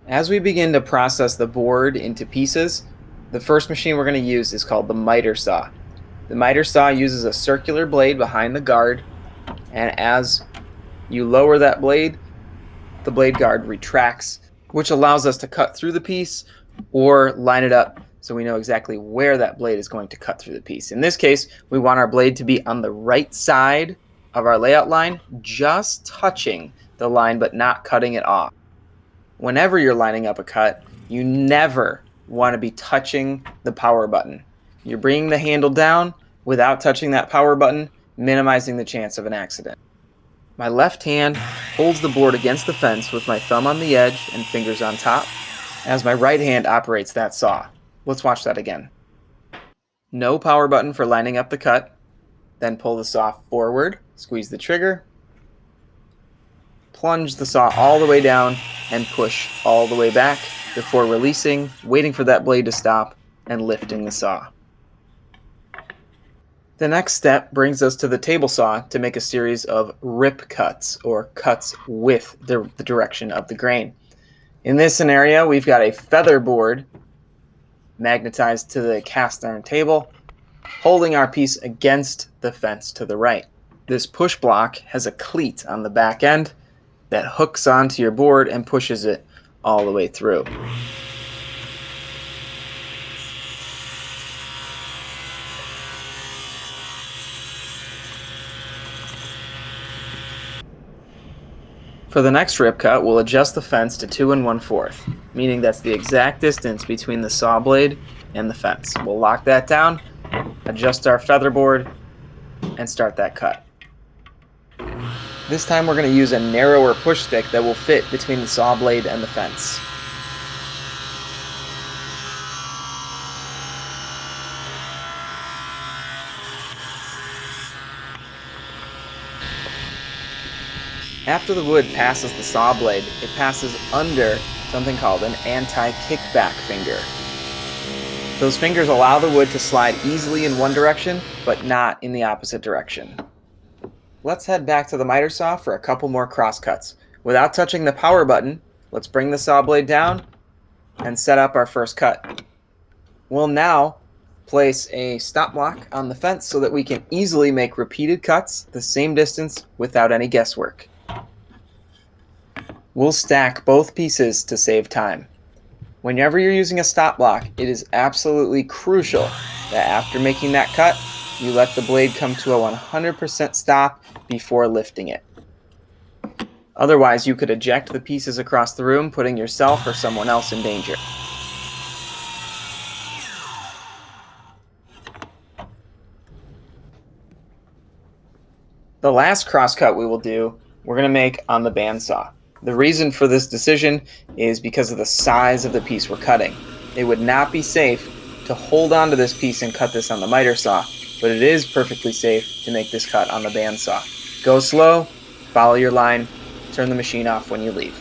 As we begin to process the board into pieces, the first machine we're going to use is called the miter saw. The miter saw uses a circular blade behind the guard, and as you lower that blade, the blade guard retracts, which allows us to cut through the piece or line it up so we know exactly where that blade is going to cut through the piece. In this case, we want our blade to be on the right side of our layout line, just touching the line but not cutting it off. Whenever you're lining up a cut, you never want to be touching the power button. You're bringing the handle down without touching that power button, minimizing the chance of an accident. My left hand holds the board against the fence with my thumb on the edge and fingers on top, as my right hand operates that saw. Let's watch that again. No power button for lining up the cut. Then pull the saw forward, squeeze the trigger, plunge the saw all the way down, and push all the way back before releasing, waiting for that blade to stop, and lifting the saw. The next step brings us to the table saw to make a series of rip cuts, or cuts with the direction of the grain. In this scenario, we've got a feather board magnetized to the cast iron table, holding our piece against the fence to the right. This push block has a cleat on the back end that hooks onto your board and pushes it all the way through. For the next rip cut, we'll adjust the fence to 2 1/4, meaning that's the exact distance between the saw blade and the fence. We'll lock that down, adjust our feather board, and start that cut. This time we're going to use a narrower push stick that will fit between the saw blade and the fence. After the wood passes the saw blade, it passes under something called an anti-kickback finger. Those fingers allow the wood to slide easily in one direction, but not in the opposite direction. Let's head back to the miter saw for a couple more cross cuts. Without touching the power button, let's bring the saw blade down and set up our first cut. We'll now place a stop block on the fence so that we can easily make repeated cuts the same distance without any guesswork. We'll stack both pieces to save time. Whenever you're using a stop block, it is absolutely crucial that after making that cut, you let the blade come to a 100% stop before lifting it. Otherwise, you could eject the pieces across the room, putting yourself or someone else in danger. The last crosscut we will do, we're going to make on the bandsaw. The reason for this decision is because of the size of the piece we're cutting. It would not be safe to hold onto this piece and cut this on the miter saw, but it is perfectly safe to make this cut on the bandsaw. Go slow, follow your line, turn the machine off when you leave.